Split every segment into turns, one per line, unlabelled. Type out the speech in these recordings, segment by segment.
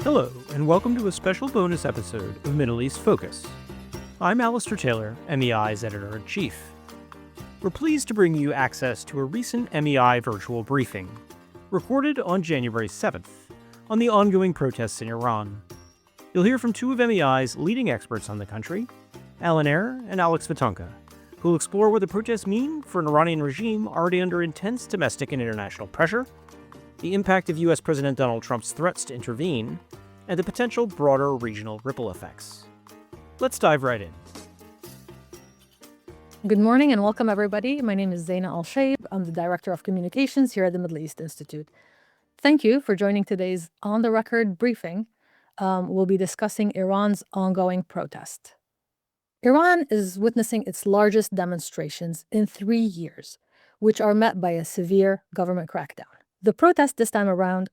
Hello, and welcome to a special bonus episode of Middle East Focus. I'm Alistair Taylor, MEI's Editor-in-Chief. We're pleased to bring you access to a recent MEI virtual briefing, recorded on January 7th, on the ongoing protests in Iran. You'll hear from two of MEI's leading experts on the country, Eyre and Alex Vatanka, who'll explore what the protests mean for an Iranian regime already under intense domestic and international pressure, the impact of U.S. President Donald Trump's threats to intervene, and the potential broader regional ripple effects. Let's dive right in.
Good morning and welcome, everybody. My name is Zeina Al-Shaib. I'm the Director of Communications here at the Middle East Institute. Thank you for joining today's on-the-record briefing. We'll be discussing Iran's ongoing protest. Iran is witnessing its largest demonstrations in 3 years, which are met by a severe government crackdown. The protests this time around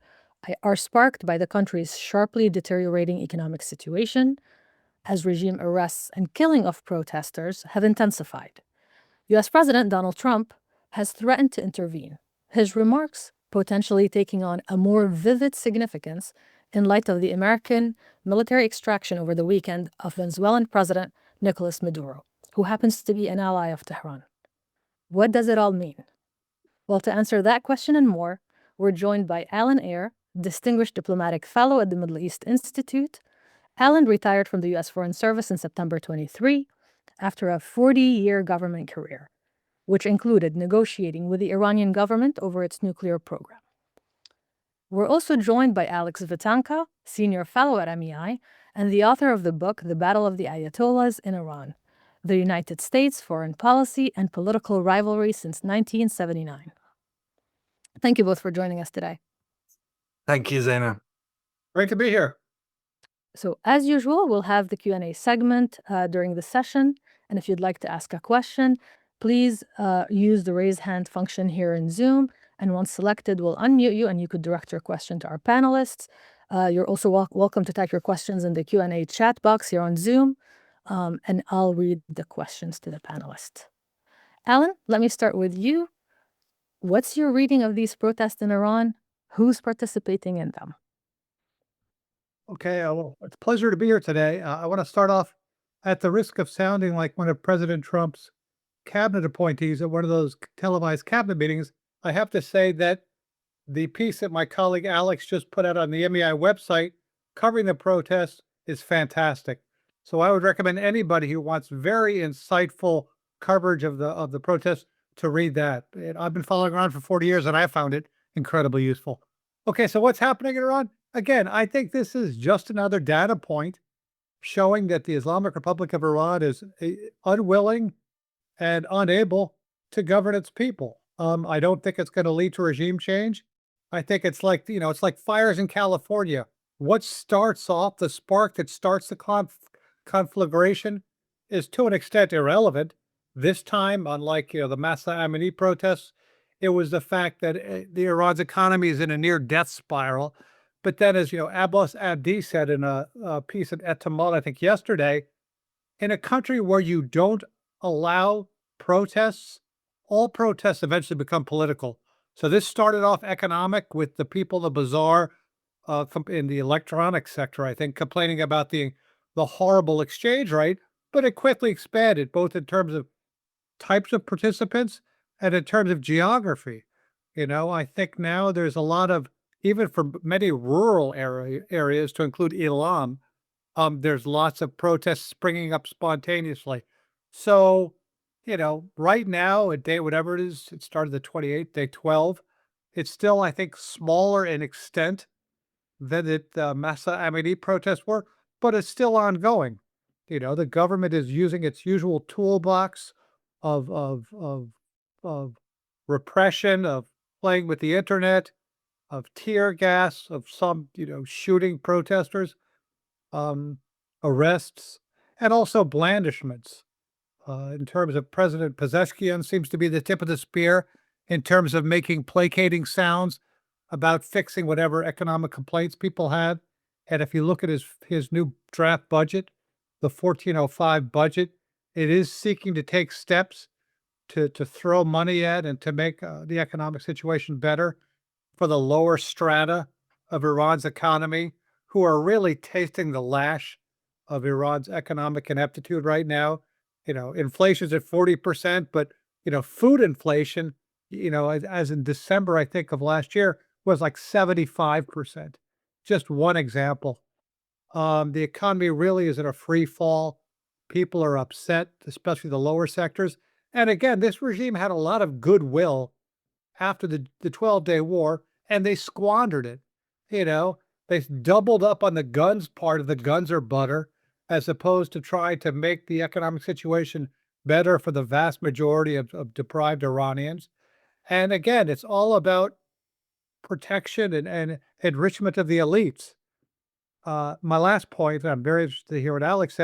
are sparked by the country's sharply deteriorating economic situation, as regime arrests and killing of protesters have intensified. U.S. President Donald Trump has threatened to intervene, his remarks potentially taking on a more vivid significance in light of the American military extraction over the weekend of Venezuelan President Nicolás Maduro, who happens to be an ally of Tehran. What does it all mean? Well, to answer that question and more, we're joined by Eyre, Distinguished Diplomatic Fellow at the Middle East Institute. Alan retired from the U.S. Foreign Service in September 23 after a 40-year government career, which included negotiating with the Iranian government over its nuclear program. We're also joined by Alex Vatanka, Senior Fellow at MEI, and the author of the book, The Battle of the Ayatollahs in Iran, the United States Foreign Policy and Political Rivalry since 1979. Thank you both for joining us today.
Thank you, Zeina.
Great to be here.
So as usual, we'll have the Q&A segment during the session. And if you'd like to ask a question, please use the raise hand function here in Zoom. And once selected, we'll unmute you and you could direct your question to our panelists. You're also welcome to type your questions in the Q&A chat box here on Zoom. And I'll read the questions to the panelists. Alan, let me start with you. What's your reading of these protests in Iran? Who's participating in them?
Okay, well, it's a pleasure to be here today. I want to start off at the risk of sounding like one of President Trump's cabinet appointees at one of those televised cabinet meetings. I have to say that the piece that my colleague Alex just put out on the MEI website covering the protests is fantastic. So I would recommend anybody who wants very insightful coverage of the protests to read that. I've been following around for 40 years and I found it incredibly useful. Okay, so what's happening in Iran? Again, I think this is just another data point showing that the Islamic Republic of Iran is unwilling and unable to govern its people. I don't think it's going to lead to regime change. I think it's like, it's like fires in California. What starts off, the spark that starts the conflagration is to an extent irrelevant. This time, unlike the Mahsa Amini protests, it was the fact that the Iran's economy is in a near-death spiral. But then, as Abbas Abdi said in a piece at Etamad, I think yesterday, in a country where you don't allow protests, all protests eventually become political. So this started off economic with the people in the bazaar in the electronics sector, I think, complaining about the horrible exchange rate, but it quickly expanded both in terms of types of participants and in terms of geography. I think now there's a lot of, even for many rural areas, to include Elam, there's lots of protests springing up spontaneously. So, right now, at day whatever it is, it started the 28th, day 12, it's still, I think, smaller in extent than the Mahsa Amini protests were, but it's still ongoing. The government is using its usual toolbox of repression, of playing with the internet, of tear gas, of some, shooting protesters, arrests, and also blandishments. In terms of President Pezeshkian seems to be the tip of the spear in terms of making placating sounds about fixing whatever economic complaints people had. And if you look at his new draft budget, the 1405 budget, it is seeking to take steps to throw money at and to make the economic situation better for the lower strata of Iran's economy, who are really tasting the lash of Iran's economic ineptitude right now. Inflation's at 40%, but, food inflation, as in December, I think, of last year was like 75%. Just one example. The economy really is in a free fall. People are upset, especially the lower sectors. And again, this regime had a lot of goodwill after the 12-day war, and they squandered it. You know, they doubled up on the guns part of the guns are butter, as opposed to trying to make the economic situation better for the vast majority of deprived Iranians. And again, it's all about protection and enrichment of the elites. My last point, and I'm very interested to hear what Alex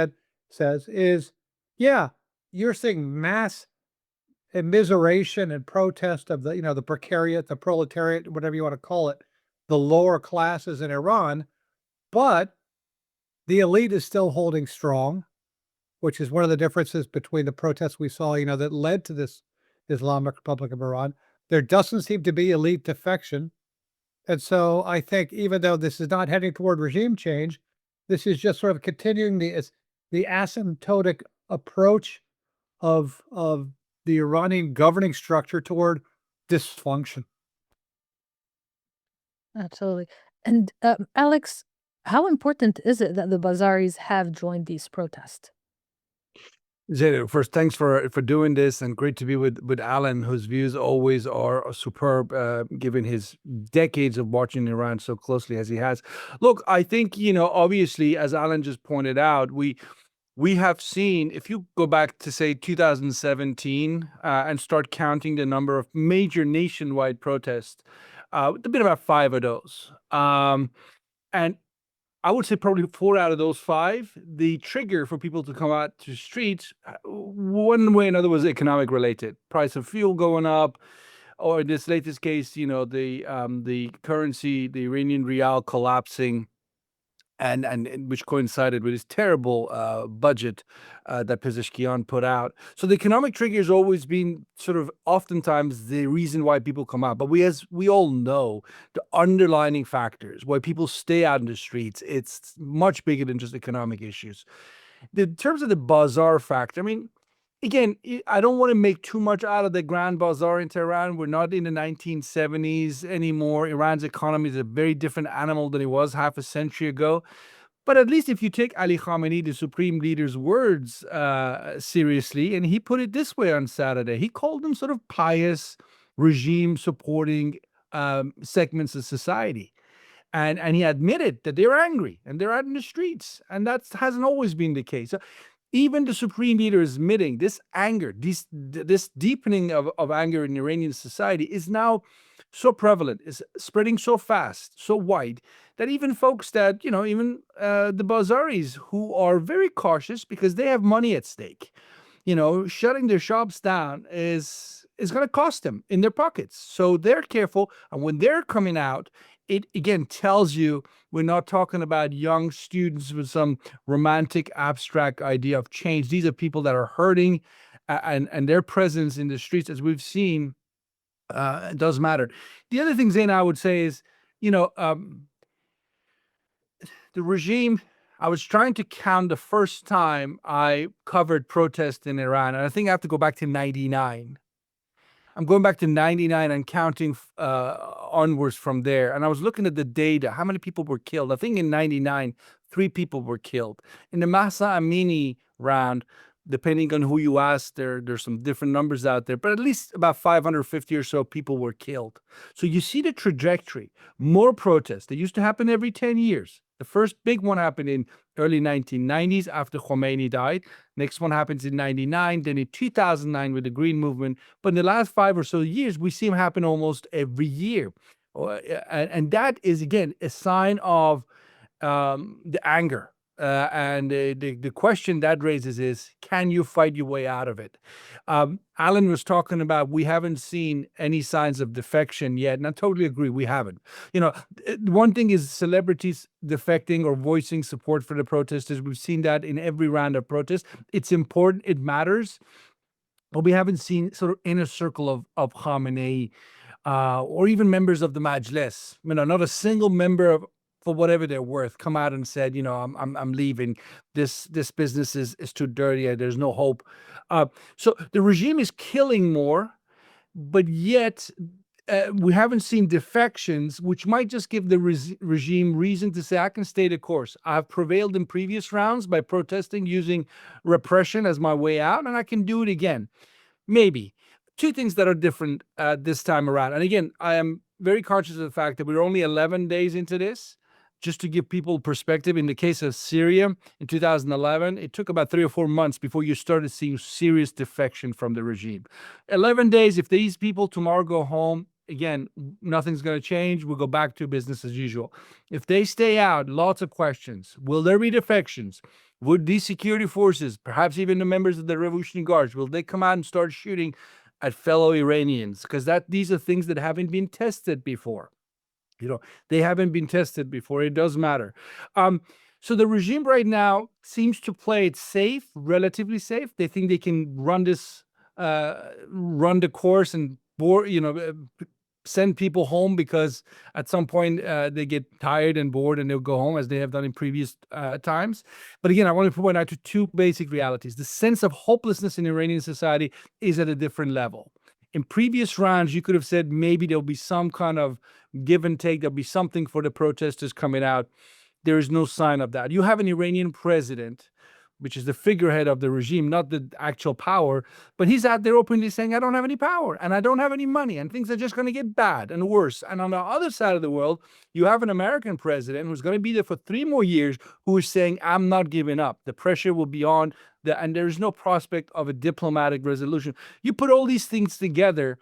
says is, yeah, you're seeing mass immiseration and protest of the precariat, the proletariat, whatever you want to call it, the lower classes in Iran, but the elite is still holding strong, which is one of the differences between the protests we saw, that led to this Islamic Republic of Iran. There doesn't seem to be elite defection. And so I think even though this is not heading toward regime change, this is just sort of continuing the asymptotic approach of the Iranian governing structure toward dysfunction.
Absolutely. And Alex, how important is it that the Bazaris have joined these protests?
Zeina, first, thanks for doing this, and great to be with Alan, whose views always are superb, given his decades of watching Iran so closely as he has. Look, I think, obviously, as Alan just pointed out, we have seen, if you go back to, say, 2017 and start counting the number of major nationwide protests, there's been about 5 of those. And I would say probably 4 out of those 5, the trigger for people to come out to the streets, one way or another, was economic related. Price of fuel going up, or in this latest case, the currency, the Iranian rial collapsing, and which coincided with his terrible budget that Pezeshkian put out. So the economic trigger has always been sort of oftentimes the reason why people come out. But as we all know, the underlying factors why people stay out in the streets, it's much bigger than just economic issues. In terms of the bazaar factor, I mean, again, I don't want to make too much out of the Grand Bazaar in Tehran. We're not in the 1970s anymore. Iran's economy is a very different animal than it was half a century ago. But at least if you take Ali Khamenei, the supreme leader's words seriously, and he put it this way on Saturday, he called them sort of pious, regime-supporting segments of society. And he admitted that they're angry and they're out in the streets. And that hasn't always been the case. So even the supreme leader is admitting this anger, this deepening of anger in Iranian society is now so prevalent, is spreading so fast, so wide, that even folks that, even the Bazaris, who are very cautious because they have money at stake, shutting their shops down is going to cost them in their pockets. So they're careful. And when they're coming out, it again tells you we're not talking about young students with some romantic, abstract idea of change. These are people that are hurting, and their presence in the streets, as we've seen, does matter. The other thing, Zain, I would say is, the regime. I was trying to count the first time I covered protests in Iran, and I think I have to go back to '99. I'm going back to '99 and counting onwards from there. And I was looking at the data, how many people were killed. I think in '99, 3 people were killed. In the Mahsa Amini round, depending on who you ask, there's some different numbers out there, but at least about 550 or so people were killed. So you see the trajectory. More protests. They used to happen every 10 years. The first big one happened in early 1990s after Khomeini died. Next one happens in '99, then in 2009 with the Green Movement. But in the last 5 or so years, we see them happen almost every year. And that is, again, a sign of the anger. And the question that raises is, can you fight your way out of it? Alan was talking about we haven't seen any signs of defection yet, and I totally agree, we haven't. One thing is celebrities defecting or voicing support for the protesters. We've seen that in every round of protest. It's important, it matters, but we haven't seen sort of inner circle of Khamenei or even members of the Majlis. Not a single member for whatever they're worth, come out and said, I'm leaving. This business is too dirty. There's no hope. So the regime is killing more, but yet we haven't seen defections, which might just give the regime reason to say, I can stay the course. I've prevailed in previous rounds by protesting using repression as my way out, and I can do it again. Maybe. Two things that are different this time around. And again, I am very conscious of the fact that we're only 11 days into this. Just to give people perspective, in the case of Syria in 2011, it took about 3 or 4 months before you started seeing serious defection from the regime. 11 days, if these people tomorrow go home, again, nothing's going to change. We'll go back to business as usual. If they stay out, lots of questions. Will there be defections? Would these security forces, perhaps even the members of the Revolutionary Guards, will they come out and start shooting at fellow Iranians? Because these are things that haven't been tested before. They haven't been tested before. It does matter. So the regime right now seems to play it safe, relatively safe. They think they can run the course and send people home because at some point they get tired and bored and they'll go home, as they have done in previous times. But again, I want to point out to two basic realities. The sense of hopelessness in Iranian society is at a different level. In previous rounds, you could have said maybe there'll be some kind of give and take. There'll be something for the protesters coming out. There is no sign of that. You have an Iranian president, which is the figurehead of the regime, not the actual power, but he's out there openly saying, I don't have any power and I don't have any money and things are just going to get bad and worse. And on the other side of the world, you have an American president who's going to be there for 3 more years who is saying, I'm not giving up. The pressure will be on, and there is no prospect of a diplomatic resolution. You put all these things together,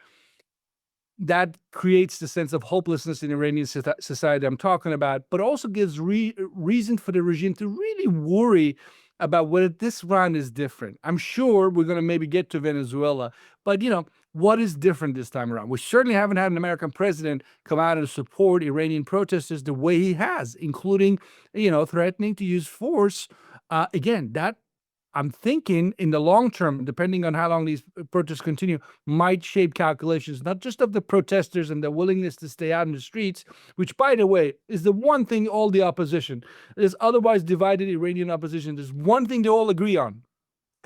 that creates the sense of hopelessness in Iranian society I'm talking about, but also gives reason for the regime to really worry about whether this round is different. I'm sure we're going to maybe get to Venezuela, but what is different this time around? We certainly haven't had an American president come out and support Iranian protesters the way he has, including, threatening to use force. Again, that I'm thinking in the long term, depending on how long these protests continue, might shape calculations, not just of the protesters and their willingness to stay out in the streets, which, by the way, is the one thing all the opposition, this otherwise divided Iranian opposition, there's one thing they all agree on.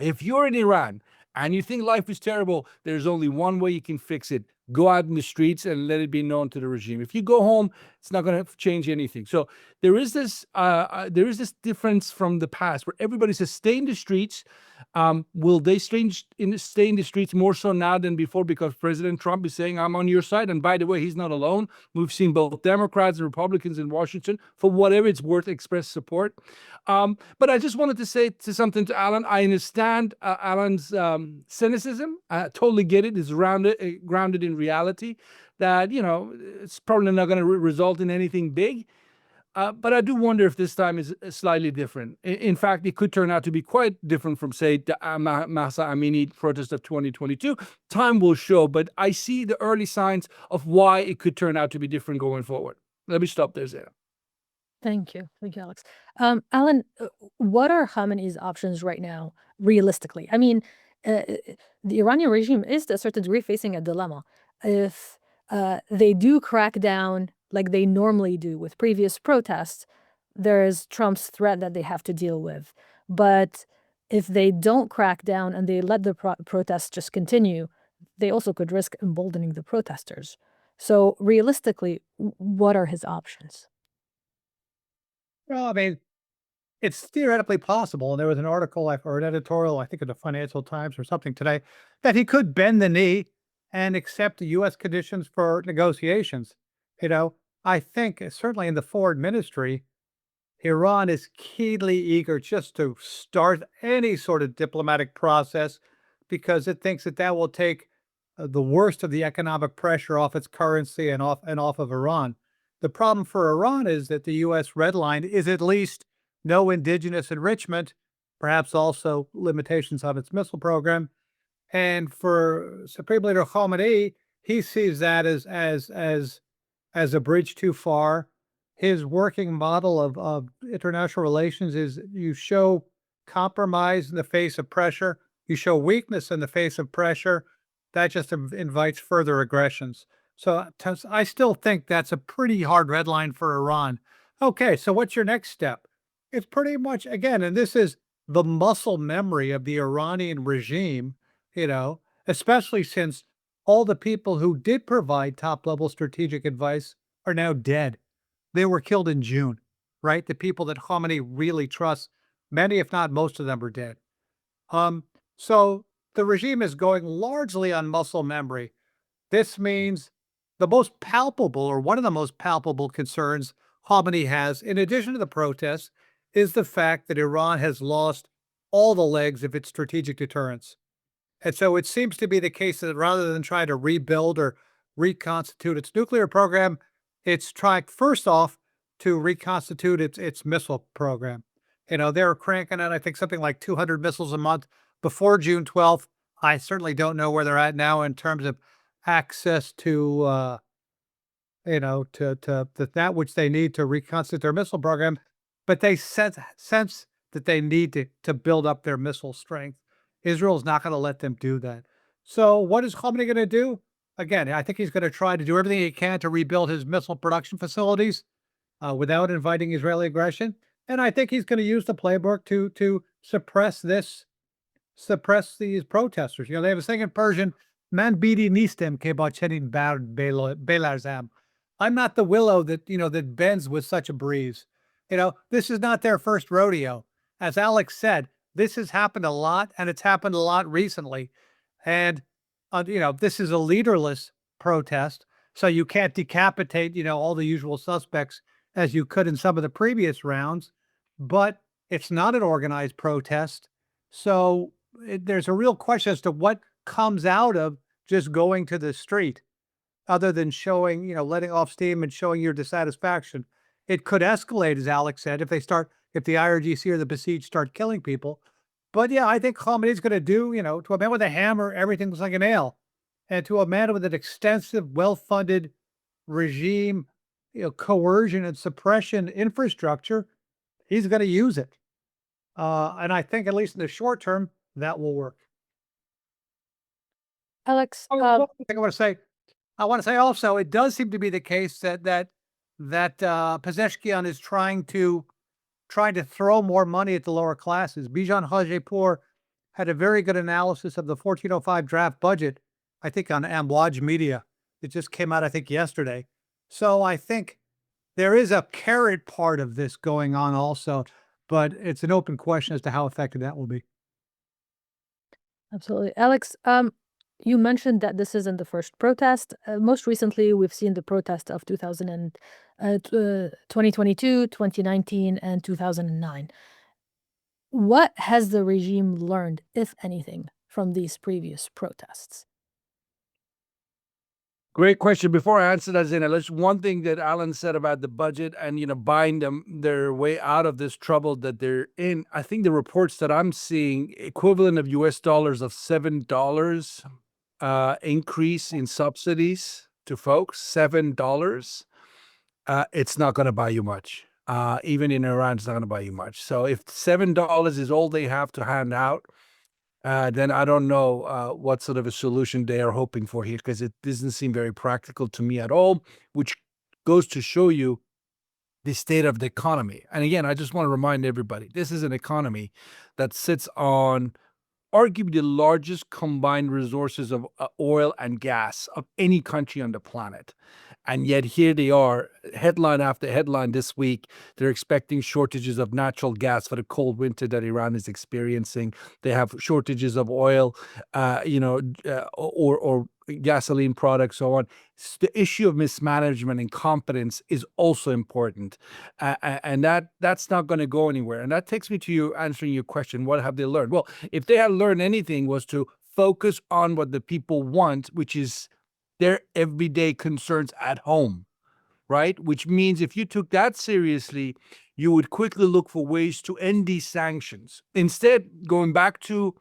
If you're in Iran and you think life is terrible, there's only one way you can fix it. Go out in the streets and let it be known to the regime. If you go home, it's not going to change anything. So there is this difference from the past where everybody says stay in the streets. Will they stay in the streets more so now than before because President Trump is saying, I'm on your side? And by the way, he's not alone. We've seen both Democrats and Republicans in Washington, for whatever it's worth, express support. But I just wanted to say something to Alan. I understand Alan's cynicism. I totally get it. It's grounded in reality that, it's probably not going to result in anything big. But I do wonder if this time is slightly different. In fact, it could turn out to be quite different from, say, the Mahsa Amini protest of 2022. Time will show, but I see the early signs of why it could turn out to be different going forward. Let me stop there, Zeina.
Thank you. Thank you, Alex. Alan, what are Khamenei's options right now, realistically? I mean, the Iranian regime is to a certain degree facing a dilemma. If they do crack down like they normally do with previous protests, there's Trump's threat that they have to deal with. But if they don't crack down and they let the protests just continue, they also could risk emboldening the protesters. So realistically, what are his options?
Well, I mean, it's theoretically possible. And there was an article or an editorial, I think in the Financial Times or something today, that he could bend the knee and accept the U.S. conditions for negotiations. I think certainly in the foreign ministry, Iran is keenly eager just to start any sort of diplomatic process because it thinks that will take the worst of the economic pressure off its currency and off of Iran. The problem for Iran is that the U.S. red line is at least no indigenous enrichment, perhaps also limitations on its missile program. And for Supreme Leader Khamenei, he sees that as a bridge too far. His working model of international relations is you show compromise in the face of pressure, you show weakness in the face of pressure, that just invites further aggressions. So I still think that's a pretty hard red line for Iran. Okay, so what's your next step? It's pretty much, again, and this is the muscle memory of the Iranian regime, especially since all the people who did provide top level strategic advice are now dead. They were killed in June, right? The people that Khamenei really trusts, many, if not most of them, are dead. Um, so the regime is going largely on muscle memory. This means the most palpable, or one of the most palpable concerns Khamenei has, in addition to the protests, is the fact that Iran has lost all the legs of its strategic deterrence. And so it seems to be the case that rather than try to rebuild or reconstitute its nuclear program, it's trying first off to reconstitute its missile program. They're cranking out, I think, something like 200 missiles a month before June 12th. I certainly don't know where they're at now in terms of access to, that which they need to reconstitute their missile program, but they sense that they need to build up their missile strength. Israel's not going to let them do that. So what is Khamenei going to do? Again, I think he's going to try to do everything he can to rebuild his missile production facilities without inviting Israeli aggression. And I think he's going to use the playbook to suppress these protesters. They have a saying in Persian, "Man bidi nistem ke bachenin bard belarzam." I'm not the willow that bends with such a breeze. This is not their first rodeo. As Alex said, this has happened a lot, and it's happened a lot recently. And this is a leaderless protest, so you can't decapitate all the usual suspects as you could in some of the previous rounds. But it's not an organized protest, so there's a real question as to what comes out of just going to the street, other than showing, letting off steam and showing your dissatisfaction. It could escalate, as Alex said, if the IRGC or the besieged start killing people. But yeah, I think Khamenei's going to do, to a man with a hammer, everything looks like a nail. And to a man with an extensive, well-funded regime, coercion and suppression infrastructure, he's going to use it. And I think, at least in the short term, that will work.
Alex,
One thing I want to say also, it does seem to be the case that Pezeshkian is trying to throw more money at the lower classes. Bijan Hajipour had a very good analysis of the 1405 draft budget, I think on Amwaj Media. It just came out, I think, yesterday. So I think there is a carrot part of this going on also, but it's an open question as to how effective that will be.
absolutely. Alex, you mentioned that this isn't the first protest. Most recently, we've seen the protest of 2022, 2019, and 2009. What has the regime learned, if anything, from these previous protests?
Great question. Before I answer that, Zeina, let's one thing that Alan said about the budget and buying them their way out of this trouble that they're in. I think the reports that I'm seeing, equivalent of US dollars of $7 increase in subsidies to folks, $7. It's not going to buy you much. Even in Iran, it's not going to buy you much. So if $7 is all they have to hand out, then I don't know what sort of a solution they are hoping for here, because it doesn't seem very practical to me at all, which goes to show you the state of the economy. And again, I just want to remind everybody, this is an economy that sits on arguably the largest combined resources of oil and gas of any country on the planet. And yet here they are, headline after headline this week. They're expecting shortages of natural gas for the cold winter that Iran is experiencing. They have shortages of oil, or gasoline products, so on. The issue of mismanagement and competence is also important, and that's not going to go anywhere. And that takes me to you answering your question: what have they learned? Well, if they had learned anything, was to focus on what the people want, which is their everyday concerns at home, right? Which means if you took that seriously, you would quickly look for ways to end these sanctions. Instead, going back to,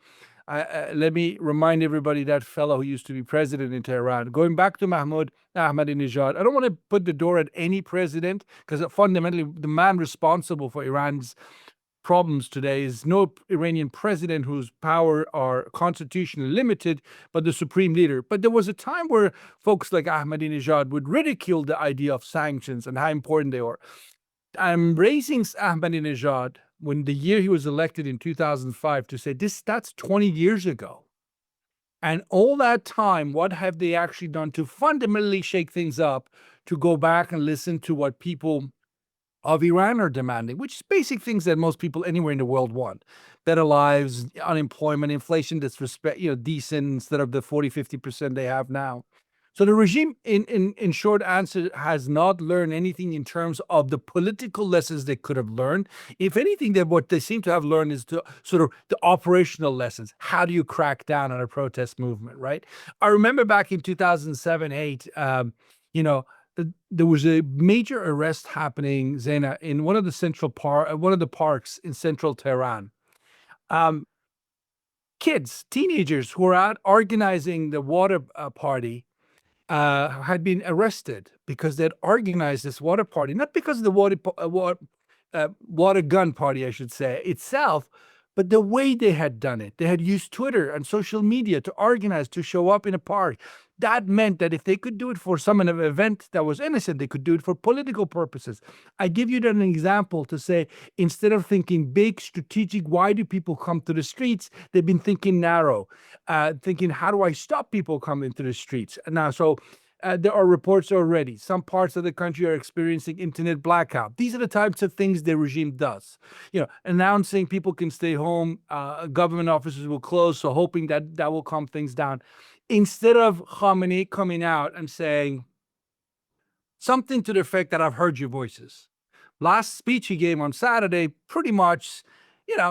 let me remind everybody, that fellow who used to be president in Tehran, going back to Mahmoud Ahmadinejad. I don't want to put the door at any president, because fundamentally the man responsible for Iran's problems today is no Iranian president whose power are constitutionally limited, but the supreme leader. But there was a time where folks like Ahmadinejad would ridicule the idea of sanctions and how important they are. I'm raising Ahmadinejad when the year he was elected in 2005 to say that's 20 years ago. And all that time, what have they actually done to fundamentally shake things up, to go back and listen to what people of Iran are demanding, which is basic things that most people anywhere in the world want: better lives, unemployment, inflation that's decent instead of the 40-50% they have now. So the regime, in short answer, has not learned anything in terms of the political lessons they could have learned. If anything, what they seem to have learned is sort of the operational lessons. How do you crack down on a protest movement, right? I remember back in 2007, 8, you know, there was a major arrest happening, Zaina, in one of the parks in central Tehran. Um, Kids, teenagers who were out organizing the water party had been arrested because they'd organized this water party, not because of the water gun party, I should say, itself, but the way they had done it. They had used Twitter and social media to organize, to show up in a park. That meant that if they could do it for some event that was innocent, they could do it for political purposes. I give you that an example to say, instead of thinking big, strategic, why do people come to the streets? They've been thinking narrow, thinking, how do I stop people coming to the streets? Now, there are reports already. Some parts of the country are experiencing internet blackout. These are the types of things the regime does. Announcing people can stay home, government offices will close, so hoping that will calm things down. Instead of Khamenei coming out and saying something to the effect that I've heard your voices. Last speech he gave on Saturday, pretty much,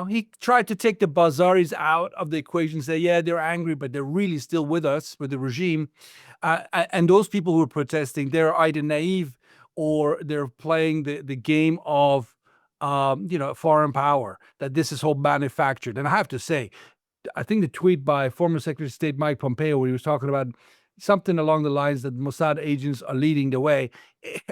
he tried to take the Bazaris out of the equation, say, yeah, they're angry, but they're really still with us, with the regime. And those people who are protesting, they're either naive or they're playing the game of, foreign power, that this is all manufactured. And I have to say, I think the tweet by former Secretary of State Mike Pompeo, where he was talking about something along the lines that Mossad agents are leading the way.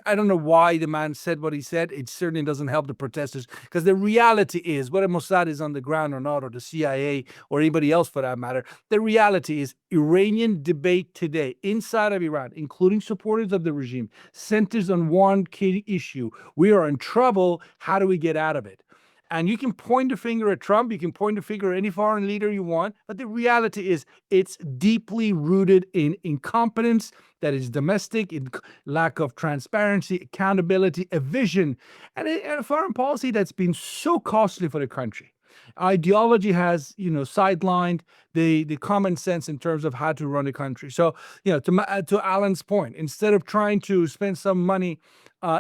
I don't know why the man said what he said. It certainly doesn't help the protesters, because the reality is, whether Mossad is on the ground or not, or the CIA or anybody else for that matter, the reality is Iranian debate today inside of Iran, including supporters of the regime, centers on one key issue. We are in trouble. How do we get out of it? And you can point the finger at Trump, you can point the finger at any foreign leader you want, but the reality is it's deeply rooted in incompetence that is domestic, in lack of transparency, accountability, a vision, and a foreign policy that's been so costly for the country. Ideology has, sidelined the common sense in terms of how to run a country. So, to Alan's point, instead of trying to spend some money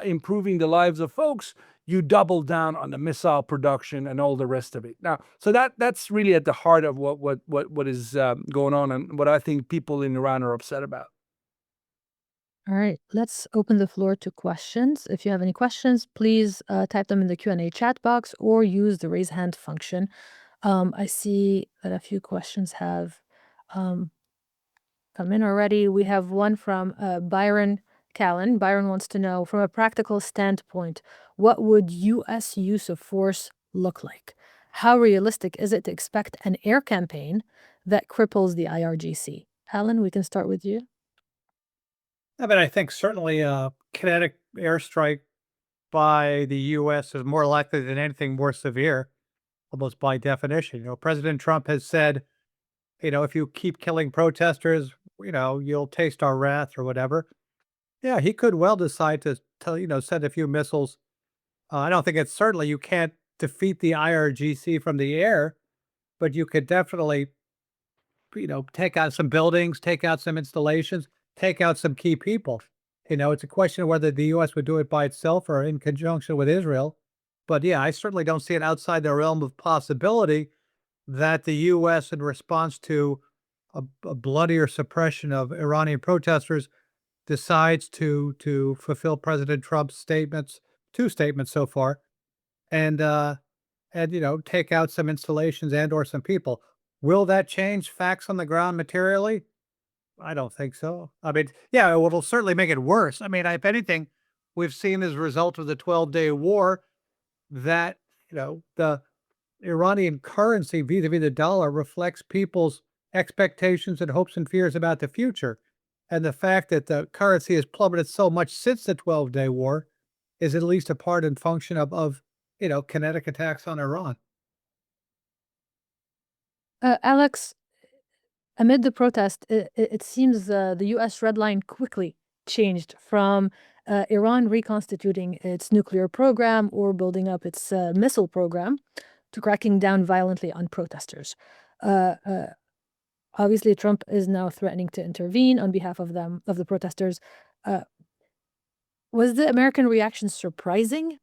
improving the lives of folks, you double down on the missile production and all the rest of it. Now, so that's really at the heart of what is going on, and what I think people in Iran are upset about.
All right, let's open the floor to questions. If you have any questions, please type them in the Q&A chat box or use the raise hand function. I see that a few questions have come in already. We have one from Byron Callan. Byron wants to know, from a practical standpoint, what would U.S. use of force look like? How realistic is it to expect an air campaign that cripples the IRGC? Alan, we can start with you.
I think certainly a kinetic airstrike by the U.S. is more likely than anything more severe, almost by definition. President Trump has said, if you keep killing protesters, you'll taste our wrath or whatever. Yeah, he could well decide to send a few missiles. I don't think you can't defeat the IRGC from the air, but you could definitely, take out some buildings, take out some installations, take out some key people. It's a question of whether the U.S. would do it by itself or in conjunction with Israel. But yeah, I certainly don't see it outside the realm of possibility that the U.S., in response to a bloodier suppression of Iranian protesters, decides to fulfill President Trump's statements, 2 statements so far, and take out some installations and or some people. Will that change facts on the ground materially? I don't think so. Yeah, it'll certainly make it worse. If anything, we've seen as a result of the 12-day war that, the Iranian currency vis-a-vis the dollar reflects people's expectations and hopes and fears about the future. And the fact that the currency has plummeted so much since the 12-day war is at least a part and function of kinetic attacks on Iran.
Alex, amid the protest, it seems the U.S. red line quickly changed from Iran reconstituting its nuclear program or building up its missile program to cracking down violently on protesters. Obviously, Trump is now threatening to intervene on behalf of the protesters. Was the American reaction surprising?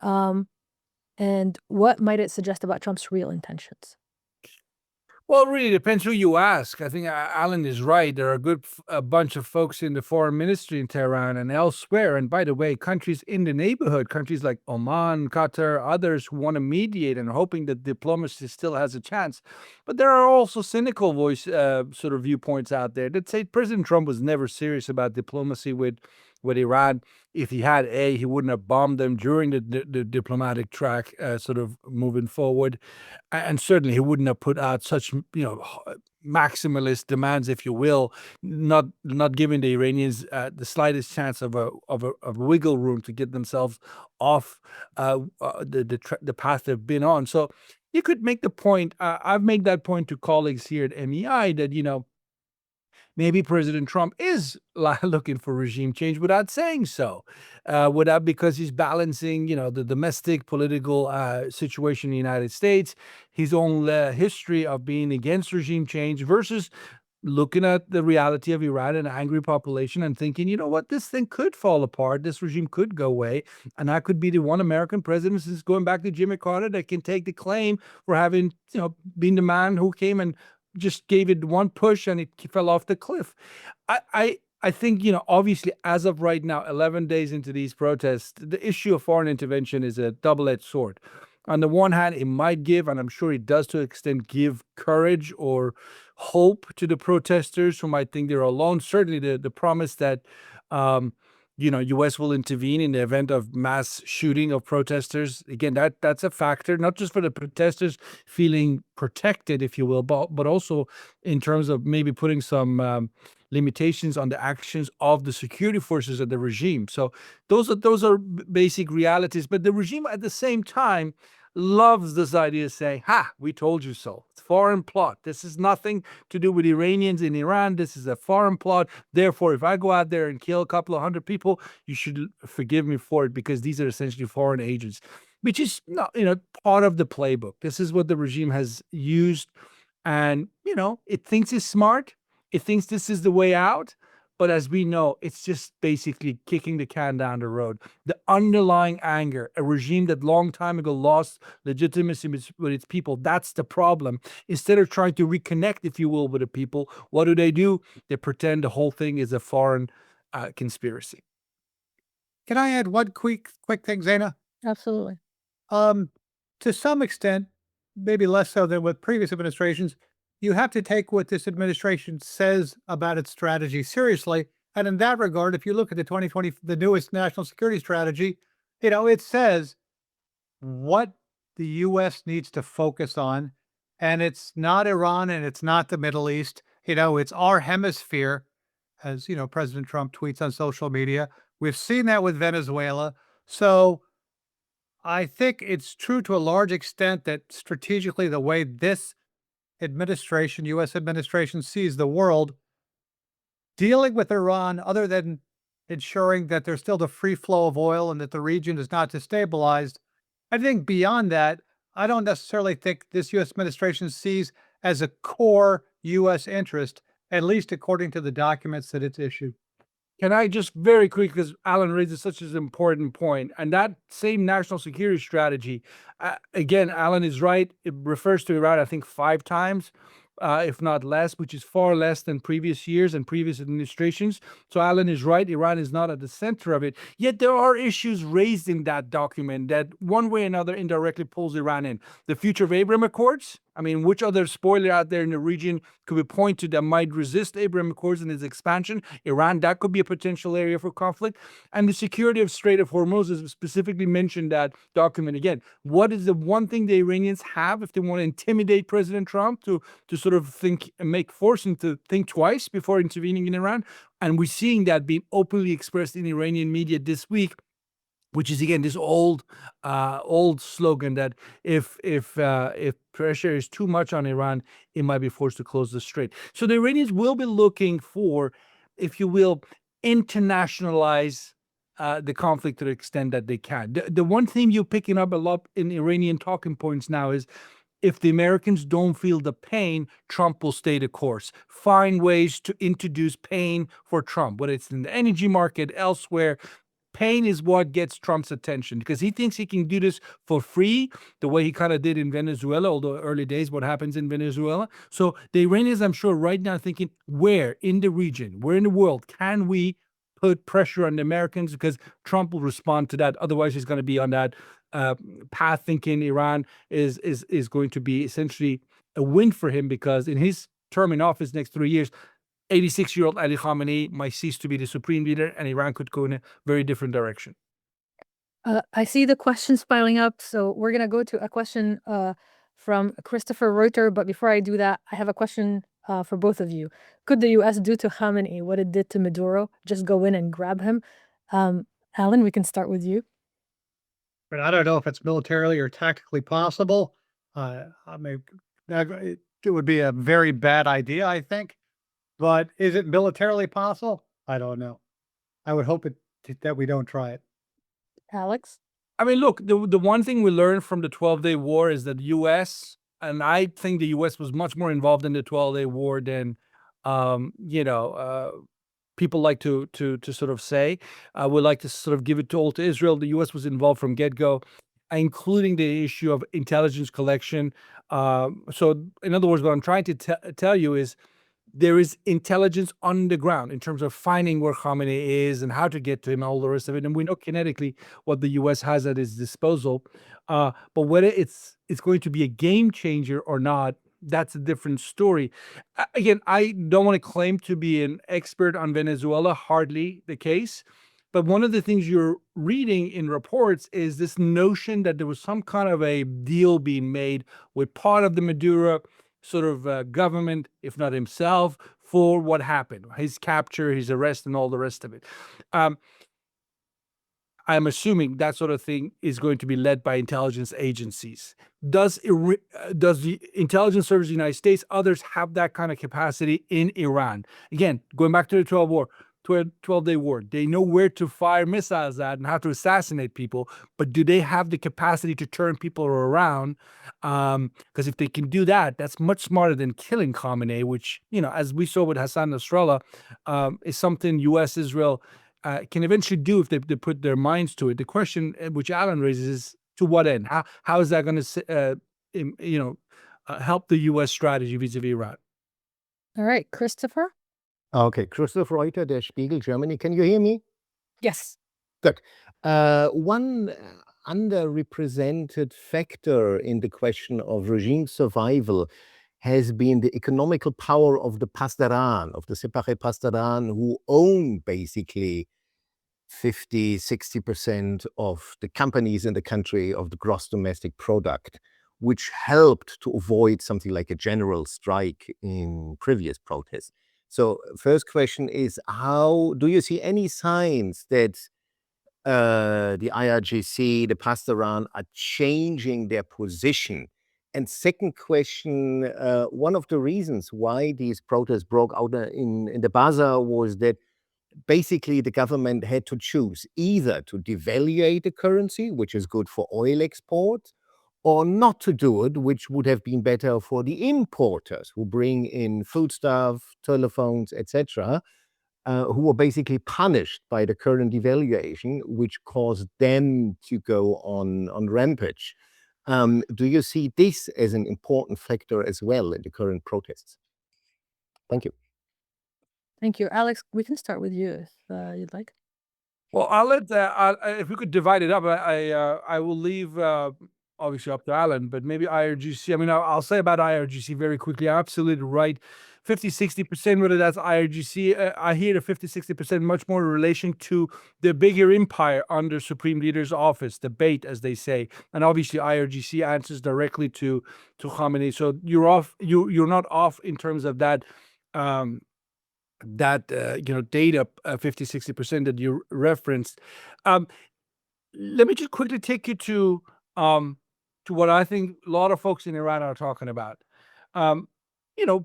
And what might it suggest about Trump's real intentions?
Well, it really depends who you ask. I think Alan is right. There are a bunch of folks in the foreign ministry in Tehran and elsewhere. And by the way, countries in the neighborhood, countries like Oman, Qatar, others who want to mediate and are hoping that diplomacy still has a chance. But there are also cynical sort of viewpoints out there that say President Trump was never serious about diplomacy with Iran. If he had, he wouldn't have bombed them during the diplomatic track, sort of moving forward. And certainly he wouldn't have put out such, maximalist demands, if you will, not giving the Iranians the slightest chance of a wiggle room to get themselves off the path they've been on. So you could make the point. I've made that point to colleagues here at MEI that maybe President Trump is looking for regime change without saying so, because he's balancing, the domestic political situation in the United States, his own history of being against regime change versus looking at the reality of Iran and an angry population and thinking, you know what, this thing could fall apart, this regime could go away, and I could be the one American president since going back to Jimmy Carter that can take the claim for having, been the man who came and just gave it one push and it fell off the cliff. I think, obviously, as of right now, 11 days into these protests, the issue of foreign intervention is a double-edged sword. On the one hand, it might give, and I'm sure it does to an extent, give courage or hope to the protesters who might think they're alone. Certainly the promise that, U.S. will intervene in the event of mass shooting of protesters. Again, that's a factor, not just for the protesters feeling protected, if you will, but also in terms of maybe putting some limitations on the actions of the security forces of the regime. So those are basic realities. But the regime at the same time loves this idea of saying, we told you so. It's foreign plot. This is nothing to do with Iranians in Iran. This is a foreign plot. Therefore, if I go out there and kill a couple of hundred people, you should forgive me for it because these are essentially foreign agents, which is not, part of the playbook. This is what the regime has used. And, it thinks it's smart. It thinks this is the way out. But as we know, it's just basically kicking the can down the road. The underlying anger, a regime that long time ago lost legitimacy with its people, that's the problem. Instead of trying to reconnect, if you will, with the people, what do? They pretend the whole thing is a foreign conspiracy.
Can I add one quick thing, Zeina?
Absolutely.
To some extent, maybe less so than with previous administrations, you have to take what this administration says about its strategy seriously. And in that regard, if you look at the newest national security strategy, it says what the U.S. needs to focus on. And it's not Iran and it's not the Middle East. It's our hemisphere, as, President Trump tweets on social media. We've seen that with Venezuela. So I think it's true to a large extent that strategically the way this U.S. administration sees the world, dealing with Iran, other than ensuring that there's still the free flow of oil and that the region is not destabilized, I think beyond that, I don't necessarily think this U.S. administration sees as a core U.S. interest, at least according to the documents that it's issued.
Can I just very quick, because Alan raises such an important point, and that same national security strategy, again, Alan is right. It refers to Iran, I think, 5 times, if not less, which is far less than previous years and previous administrations. So Alan is right. Iran is not at the center of it. Yet there are issues raised in that document that one way or another indirectly pulls Iran in. The future of Abraham Accords. I mean, which other spoiler out there in the region could we point to that might resist Abraham Accords and its expansion? Iran, that could be a potential area for conflict. And the security of Strait of Hormuz is specifically mentioned that document. Again, what is the one thing the Iranians have if they want to intimidate President Trump to sort of force him to think twice before intervening in Iran? And we're seeing that being openly expressed in Iranian media this week. which is again this old slogan that if pressure is too much on Iran, it might be forced to close the strait. So the Iranians will be looking for, if you will, internationalize the conflict to the extent that they can. The one theme you're picking up a lot in Iranian talking points now is, if the Americans don't feel the pain, Trump will stay the course. Find ways to introduce pain for Trump, whether it's in the energy market, elsewhere. Pain is what gets Trump's attention because he thinks he can do this for free, the way he kind of did in Venezuela, although early days, what happens in Venezuela. So the Iranians, I'm sure, right now thinking, where in the region, where in the world can we put pressure on the Americans? Because Trump will respond to that. Otherwise, he's going to be on that path thinking Iran is going to be essentially a win for him, because in his term in office next 3 years, 86-year-old Ali Khamenei might cease to be the supreme leader, and Iran could go in a very different direction.
I see the questions piling up, so we're going to go to a question from Christopher Reuter. But before I do that, I have a question for both of you. Could the U.S. do to Khamenei what it did to Maduro? Just go in and grab him? Alan, we can start with you.
But I don't know if it's militarily or tactically possible. I mean, it would be a very bad idea, I think. But is it militarily possible? I don't know. I would hope that we don't try it.
Alex?
I mean, look, the one thing we learned from the 12-day war is that the U.S., and I think the U.S. was much more involved in the 12-day war than, people like to sort of say. We like to sort of give it all to Israel. The U.S. was involved from get-go, including the issue of intelligence collection. So, in other words, what I'm trying to tell you is, there is intelligence on the ground in terms of finding where Khamenei is and how to get to him and all the rest of it. And we know kinetically what the U.S. has at its disposal. But whether it's going to be a game changer or not, that's a different story. Again, I don't want to claim to be an expert on Venezuela, hardly the case. But one of the things you're reading in reports is this notion that there was some kind of a deal being made with part of the Maduro sort of government, if not himself, for what happened, his capture, his arrest, and all the rest of it. I'm assuming that sort of thing is going to be led by intelligence agencies. Does the intelligence service of the United States, others have that kind of capacity in Iran? Again, going back to the 12-day war, they know where to fire missiles at and how to assassinate people, but do they have the capacity to turn people around? Because if they can do that, that's much smarter than killing Khamenei, which, as we saw with Hassan Nasrallah, is something U.S., Israel can eventually do if they put their minds to it. The question which Alan raises is, to what end? How is that going to, help the U.S. strategy vis-a-vis Iran?
All right, Christopher?
Okay, Christoph Reuter, Der Spiegel, Germany. Can you hear me?
Yes.
Good. One underrepresented factor in the question of regime survival has been the economical power of the Pasdaran, of the separate Pasdaran, who own basically 50–60% of the companies in the country, of the gross domestic product, which helped to avoid something like a general strike in previous protests. So first question is, how do you see any signs that the IRGC, the Pasdaran are changing their position? And second question, one of the reasons why these protests broke out in the bazaar was that basically the government had to choose either to devaluate the currency, which is good for oil exports, or not to do it, which would have been better for the importers who bring in foodstuff, telephones, etc., who were basically punished by the current devaluation, which caused them to go on rampage. Do you see this as an important factor as well in the current protests? Thank you.
Thank you. Alex, we can start with you if you'd like.
Well, I'll let if we could divide it up. I will leave obviously up to Alan, but maybe IRGC. I mean, I'll say about IRGC very quickly. Absolutely right. 50–60%, whether that's IRGC, I hear the 50–60% much more in relation to the bigger empire under Supreme Leader's office, the bait, as they say. And obviously IRGC answers directly to Khamenei. So you're not off in terms of that data 50–60% that you referenced. let me just quickly take you to what I think a lot of folks in Iran are talking about.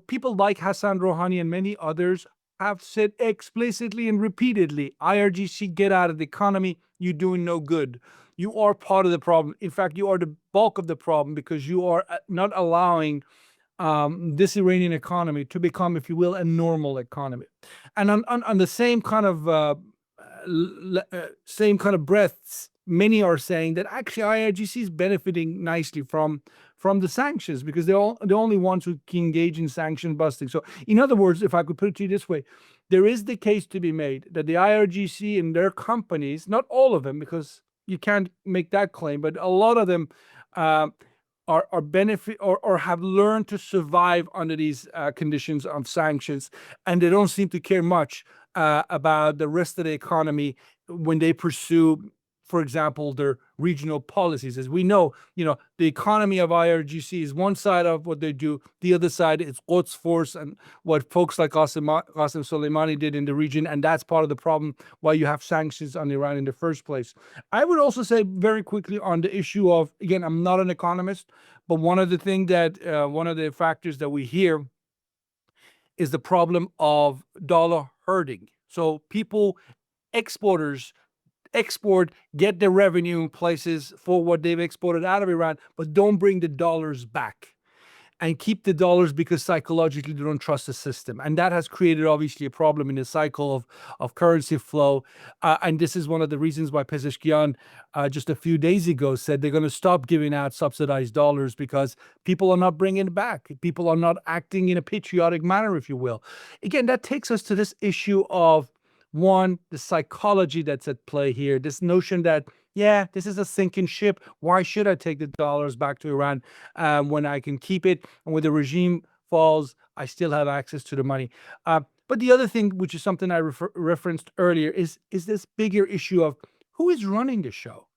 People like Hassan Rouhani and many others have said explicitly and repeatedly, IRGC, get out of the economy. You're doing no good. You are part of the problem. In fact, you are the bulk of the problem because you are not allowing this Iranian economy to become, if you will, a normal economy. And on the same kind of breaths, many are saying that actually IRGC is benefiting nicely from the sanctions because they're the only ones who can engage in sanction busting. So, in other words, if I could put it to you this way, there is the case to be made that the IRGC and their companies, not all of them, because you can't make that claim, but a lot of them are benefit or have learned to survive under these conditions of sanctions, and they don't seem to care much about the rest of the economy when they pursue, for example, their regional policies. As we know, the economy of IRGC is one side of what they do. The other side is Quds Force and what folks like Qasem Soleimani did in the region. And that's part of the problem why you have sanctions on Iran in the first place. I would also say very quickly on the issue of, again, I'm not an economist, but one of the factors that we hear is the problem of dollar herding. So people, exporters, get their revenue in places for what they've exported out of Iran, but don't bring the dollars back and keep the dollars because psychologically they don't trust the system. And that has created obviously a problem in the cycle of currency flow. And this is one of the reasons why Pezeshkian just a few days ago said they're going to stop giving out subsidized dollars because people are not bringing it back. People are not acting in a patriotic manner, if you will. Again, that takes us to this issue of, one, the psychology that's at play here, this notion that, yeah, this is a sinking ship. Why should I take the dollars back to Iran when I can keep it? And when the regime falls, I still have access to the money. But the other thing, which is something I referenced earlier, is this bigger issue of who is running the show.